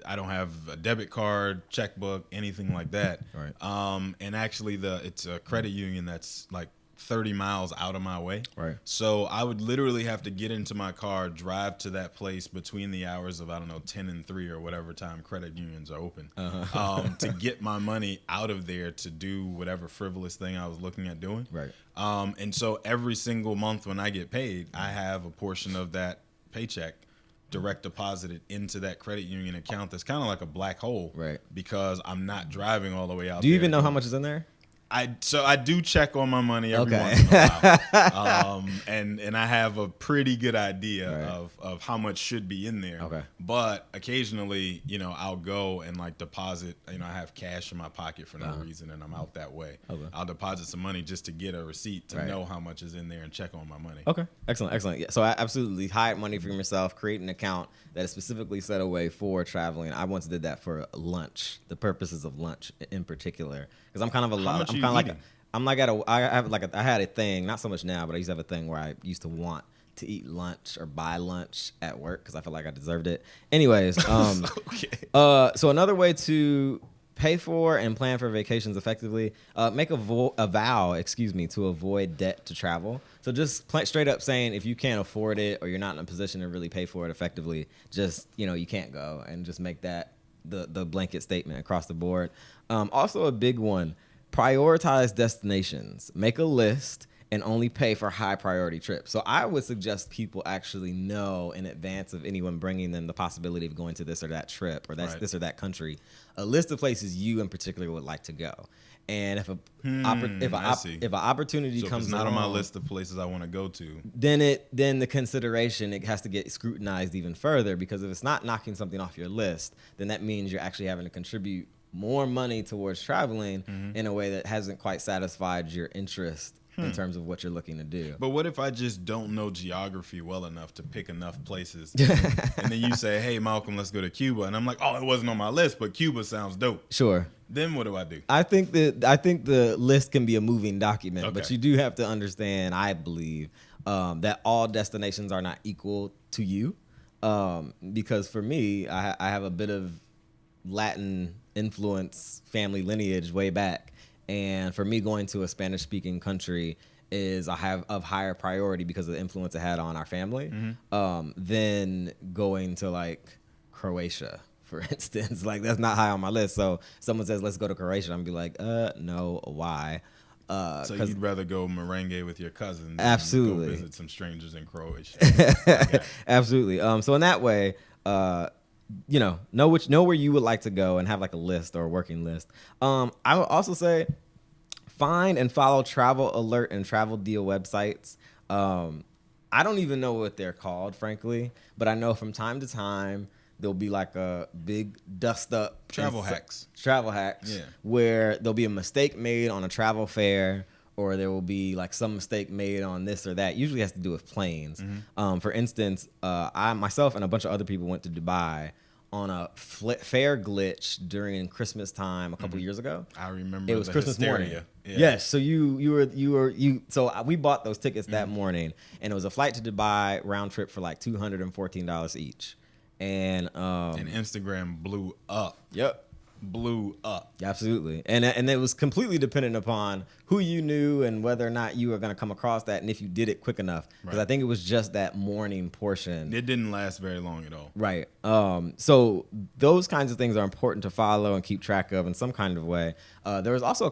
I don't have a debit card, checkbook, anything like that. Right. And actually, it's a credit union that's like 30 miles out of my way. Right. So I would literally have to get into my car, drive to that place between the hours of, I don't know, 10 and 3 or whatever time credit unions are open, to get my money out of there to do whatever frivolous thing I was looking at doing. Right. And so every single month when I get paid, I have a portion of that paycheck direct deposited into that credit union account that's kind of like a black hole. Right. Because I'm not driving all the way out Do you there. even know how much is in there? I do check on my money every Okay. once in a while, and I have a pretty good idea Right. of how much should be in there. Okay. But occasionally, I'll go and like deposit. I have cash in my pocket for no reason, and I'm out that way. Okay. I'll deposit some money just to get a receipt to Right. know how much is in there and check on my money. Okay, excellent. Yeah, so I absolutely hide money from yourself, create an account that is specifically set away for traveling. I once did that for lunch, the purposes of lunch in particular, because I'm kind of a How lot. much I'm you kind of like eating? I'm like at a. I had a thing, not so much now, but I used to have a thing where I used to want to eat lunch or buy lunch at work because I felt like I deserved it. Anyways, Okay. so another way to pay for and plan for vacations effectively, make a vow, to avoid debt to travel. So just straight up saying if you can't afford it or you're not in a position to really pay for it effectively, just, you can't go, and just make that the blanket statement across the board. Also a big one, prioritize destinations. Make a list and only pay for high priority trips. So I would suggest people actually know in advance of anyone bringing them the possibility of going to this or that trip or Right. this or that country, a list of places you in particular would like to go. And if I see. if an opportunity So if comes it's not on my along, list of places I want to go to. then the consideration, it has to get scrutinized even further, because if it's not knocking something off your list, then that means you're actually having to contribute more money towards traveling in a way that hasn't quite satisfied your interest in terms of what you're looking to do. But what if I just don't know geography well enough to pick enough places? And then you say, hey, Malcolm, let's go to Cuba. And I'm like, oh, it wasn't on my list, but Cuba sounds dope. Sure. Then what do I do? I think the list can be a moving document, but Okay. you do have to understand, I believe, that all destinations are not equal to you. Because for me, I have a bit of Latin influence family lineage way back. And for me, going to a Spanish-speaking country is of higher priority because of the influence it had on our family, than going to like Croatia, for instance. Like, that's not high on my list. So someone says, let's go to Croatia, I'm gonna be like, no, why? So 'Cause- you'd rather go merengue with your cousin than Absolutely. go visit some strangers in Croatia. Absolutely. So in that way, know where you would like to go and have like a list or a working list. I would also say find and follow travel alert and travel deal websites. I don't even know what they're called, frankly, but I know from time to time there'll be like a big dust up Travel hacks. Yeah. Where there'll be a mistake made on a travel fair, or there will be like some mistake made on this or that. Usually has to do with planes. For instance, I myself and a bunch of other people went to Dubai on a fare glitch during Christmas time a couple years ago. I remember It was the Christmas hysteria. morning. Yeah. Yes. So so we bought those tickets that morning, and it was a flight to Dubai round trip for like $214 each. And And Instagram blew up. yep. blew up. Absolutely. And it was completely dependent upon who you knew and whether or not you were going to come across that and if you did it quick enough. Because Right. I think it was just that morning portion. It didn't last very long at all. Right. So those kinds of things are important to follow and keep track of in some kind of way. There was also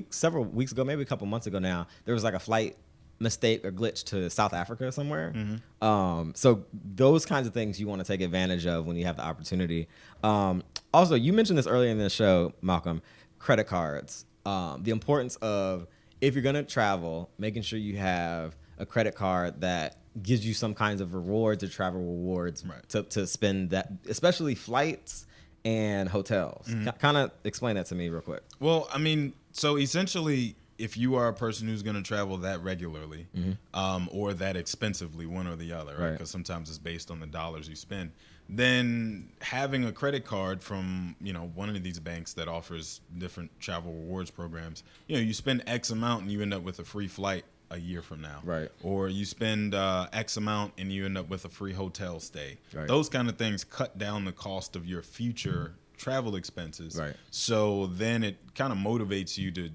several weeks ago, maybe a couple months ago now, there was like a flight mistake or glitch to South Africa somewhere. So those kinds of things you want to take advantage of when you have the opportunity. Also, you mentioned this earlier in the show, Malcolm, credit cards. The importance of, if you're going to travel, making sure you have a credit card that gives you some kinds of rewards or travel rewards Right. to spend that, especially flights and hotels. Kind of explain that to me real quick. Well, I mean, so essentially, if you are a person who's going to travel that regularly or that expensively, one or the other, right? Right. Because sometimes it's based on the dollars you spend. Then having a credit card from, one of these banks that offers different travel rewards programs, you spend X amount and you end up with a free flight a year from now. Right. Or you spend X amount and you end up with a free hotel stay. Right. Those kind of things cut down the cost of your future travel expenses. Right. So then it kind of motivates you to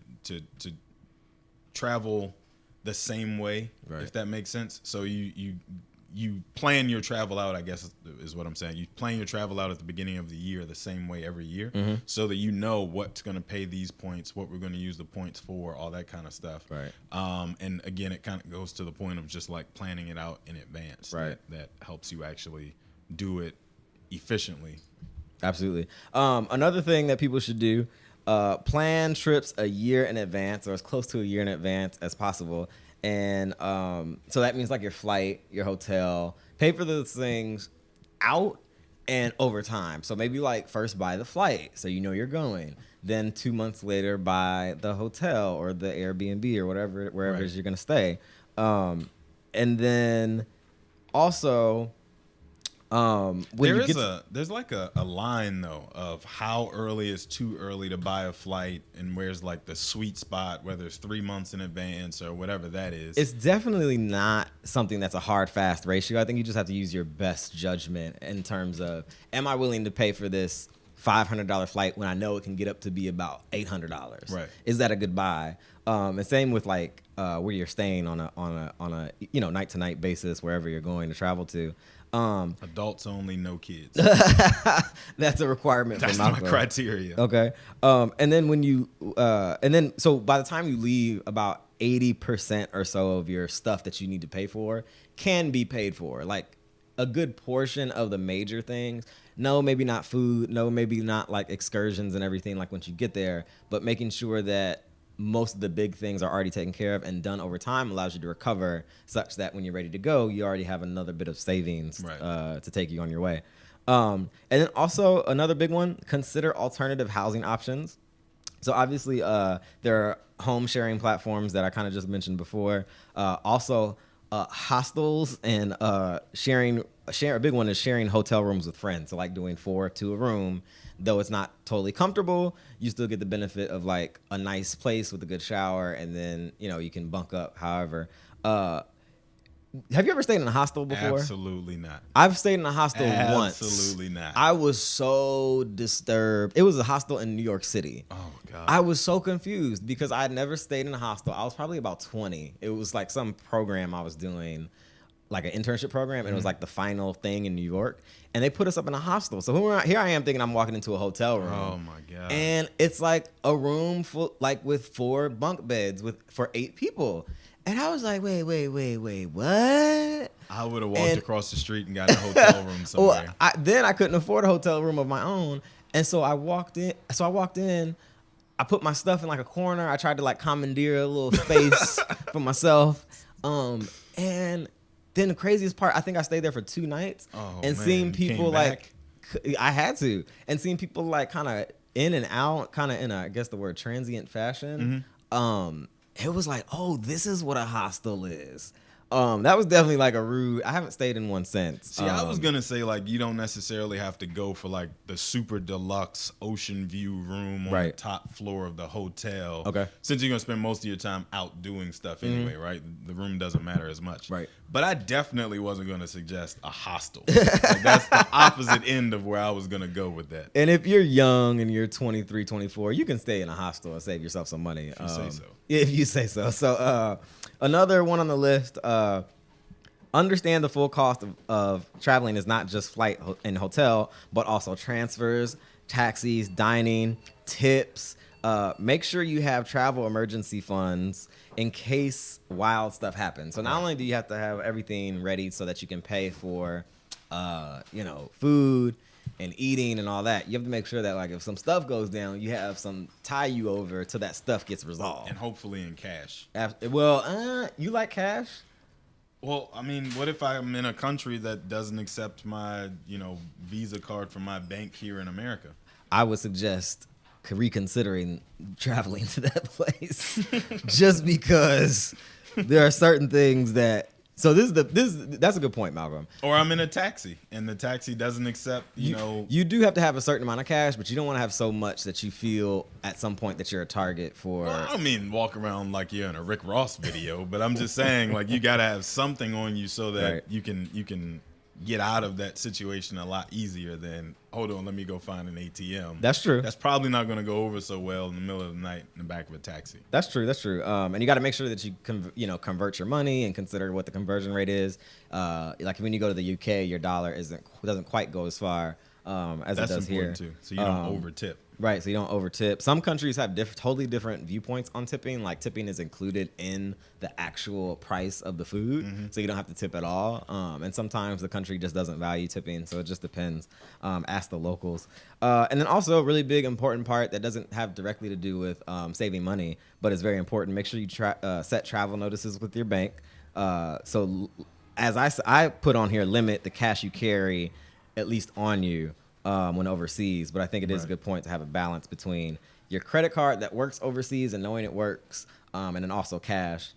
travel the same way, Right. if that makes sense. So you plan your travel out, I guess is what I'm saying. You plan your travel out at the beginning of the year the same way every year, so that you know what's going to pay these points, what we're going to use the points for, all that kind of stuff. Right. And again, it kind of goes to the point of just like planning it out in advance. Right. That helps you actually do it efficiently. Absolutely. Another thing that people should do, plan trips a year in advance or as close to a year in advance as possible. And so that means like your flight, your hotel, pay for those things out and over time. So maybe like first buy the flight so you know you're going. Then 2 months later buy the hotel or the Airbnb or wherever Right. it is you're going to stay. And then also when you get There's like a line though of how early is too early to buy a flight and where's like the sweet spot, whether it's 3 months in advance or whatever that is. It's definitely not something that's a hard, fast ratio. I think you just have to use your best judgment in terms of, am I willing to pay for this $500 flight when I know it can get up to be about $800? Right. Is that a good buy? And same with like where you're staying on a night to night basis wherever you're going to travel to. Adults only, no kids. That's a requirement That's for my Malcolm. criteria. Okay. And then so by the time you leave, about 80% or so of your stuff that you need to pay for can be paid for. Like a good portion of the major things. No, maybe not food. No, maybe not like excursions and everything like once you get there, but making sure that most of the big things are already taken care of and done over time allows you to recover such that when you're ready to go, you already have another bit of savings Right. to take you on your way. And then also another big one, consider alternative housing options. So obviously there are home sharing platforms that I kind of just mentioned before. Also hostels and a big one is sharing hotel rooms with friends. So like doing 4 to a room, though it's not totally comfortable, you still get the benefit of like a nice place with a good shower, and then you can bunk up however. Have you ever stayed in a hostel before? Absolutely not. I've stayed in a hostel once. Absolutely not. I was so disturbed. It was a hostel in New York City. Oh God. I was so confused because I had never stayed in a hostel. I was probably about 20. It was like some program I was doing, like an internship program, and it was like the final thing in New York. And they put us up in a hostel. So here I am thinking I'm walking into a hotel room. Oh my God. And it's like a room full, like with 4 bunk beds for 8 people. And I was like, wait, what? I would have walked across the street and got a hotel room somewhere. Well, then I couldn't afford a hotel room of my own, and so I walked in. I put my stuff in like a corner. I tried to like commandeer a little space for myself. And then the craziest part, I think I stayed there for 2 nights, Oh, and man. seeing You came people back? like, I had to, and seeing people like kind of in and out, kind of in I guess the word transient fashion. Mm-hmm. It was like, oh, this is what a hostel is. That was definitely like a rude. I haven't stayed in one since. See, I was gonna say like you don't necessarily have to go for like the super deluxe ocean view room on the Right. top floor of the hotel. Okay. Since you're gonna spend most of your time out doing stuff anyway, right? The room doesn't matter as much. Right. But I definitely wasn't gonna suggest a hostel. Like, that's the opposite end of where I was gonna go with that. And if you're young and you're 23, 24, you can stay in a hostel and save yourself some money. If you say so. If you say so. So another one on the list, understand the full cost of traveling is not just flight and hotel, but also transfers, taxis, dining, tips. Make sure you have travel emergency funds in case wild stuff happens. So not only do you have to have everything ready so that you can pay for, food and eating and all that, you have to make sure that like if some stuff goes down, you have some tie you over till that stuff gets resolved. And hopefully in cash. You like cash? Well, I mean, what if I'm in a country that doesn't accept my, Visa card from my bank here in America? I would suggest reconsidering traveling to that place just because there are certain things that. So that's a good point, Malcolm. Or I'm in a taxi and the taxi doesn't accept, You do have to have a certain amount of cash, but you don't want to have so much that you feel at some point that you're a target for. Well, I don't mean walk around like you're in a Rick Ross video, but I'm just saying like you gotta have something on you so that Right. you can get out of that situation a lot easier than hold on, let me go find an ATM. That's true. That's probably not gonna go over so well in the middle of the night in the back of a taxi. That's true. And you got to make sure that you convert your money and consider what the conversion rate is. Like when you go to the UK, your dollar doesn't quite go as far as That's it does here. important too. So you don't over tip. Right, so you don't over tip. Some countries have totally different viewpoints on tipping. Like tipping is included in the actual price of the food, so you don't have to tip at all. And sometimes the country just doesn't value tipping, so it just depends. Ask the locals. And then also a really big important part that doesn't have directly to do with saving money, but is very important. Make sure you set travel notices with your bank. So as I put on here, limit the cash you carry at least on you when overseas. But I think it is a good point to have a balance between your credit card that works overseas and knowing it works, and then also cash.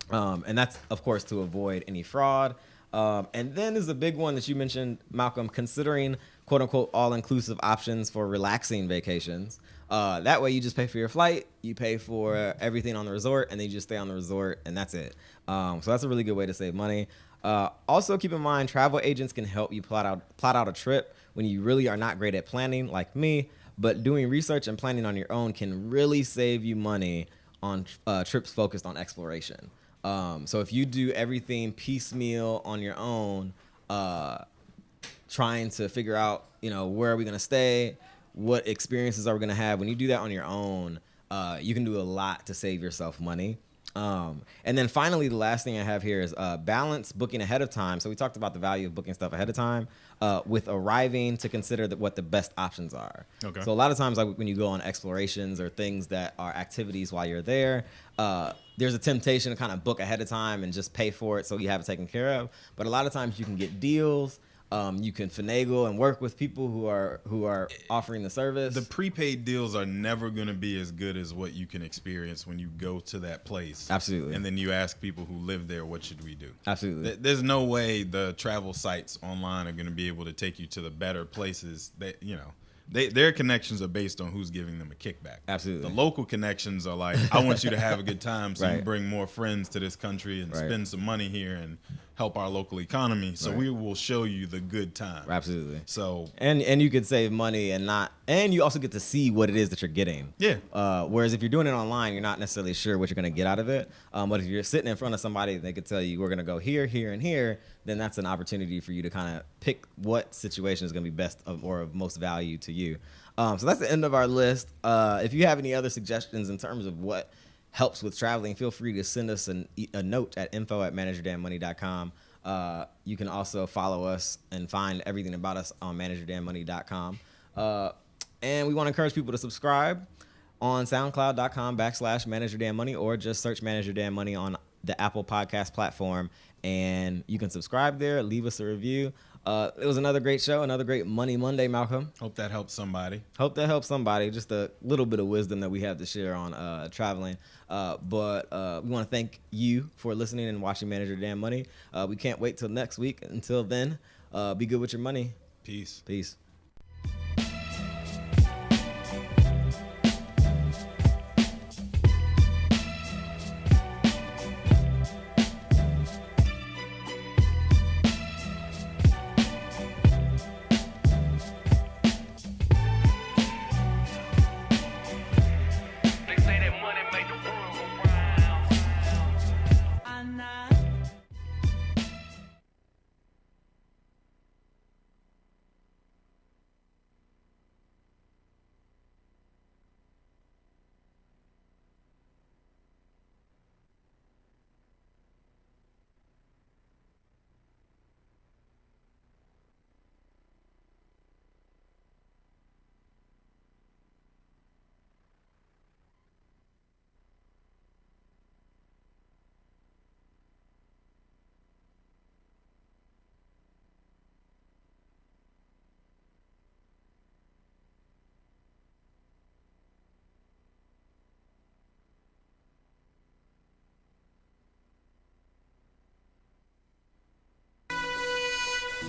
And that's, of course, to avoid any fraud. And then there's a big one that you mentioned, Malcolm, considering quote-unquote all-inclusive options for relaxing vacations. That way you just pay for your flight, you pay for everything on the resort, and then you just stay on the resort, and that's it. So that's a really good way to save money. Also, keep in mind, travel agents can help you plot out a trip when you really are not great at planning, like me. But doing research and planning on your own can really save you money on trips focused on exploration. So if you do everything piecemeal on your own, trying to figure out, where are we going to stay, what experiences are we going to have, when you do that on your own, you can do a lot to save yourself money. And then finally, the last thing I have here is balance booking ahead of time. So we talked about the value of booking stuff ahead of time with arriving to consider what the best options are. Okay. So a lot of times like when you go on explorations or things that are activities while you're there, there's a temptation to kind of book ahead of time and just pay for it so you have it taken care of. But a lot of times you can get deals. You can finagle and work with people who are offering the service. The prepaid deals are never going to be as good as what you can experience when you go to that place. Absolutely. And then you ask people who live there, what should we do? Absolutely. There's no way the travel sites online are going to be able to take you to the better places that, their connections are based on who's giving them a kickback. Absolutely. The local connections are like, I want you to have a good time so you Right. bring more friends to this country and Right. spend some money here and help our local economy. So Right. we will show you the good time. Absolutely. So And you could save money and you also get to see what it is that you're getting. Yeah. Whereas if you're doing it online, you're not necessarily sure what you're going to get out of it. But if you're sitting in front of somebody, they could tell you we're going to go here, here, and here. Then that's an opportunity for you to kind of pick what situation is going to be best or of most value to you. So that's the end of our list. If you have any other suggestions in terms of what helps with traveling, feel free to send us a note at info@manageyourdamnmoney.com. You can also follow us and find everything about us on manageyourdamnmoney.com. And we want to encourage people to subscribe on soundcloud.com/manageyourdamnmoney or just search Manage Your Damn Money on the Apple Podcast platform, and you can subscribe there, leave us a review. It was another great show, another great Money Monday, Malcolm. Hope that helps somebody. Hope that helps somebody. Just a little bit of wisdom that we have to share on traveling. But we want to thank you for listening and watching Manage Your Damn Money. We can't wait till next week. Until then, be good with your money. Peace. Peace.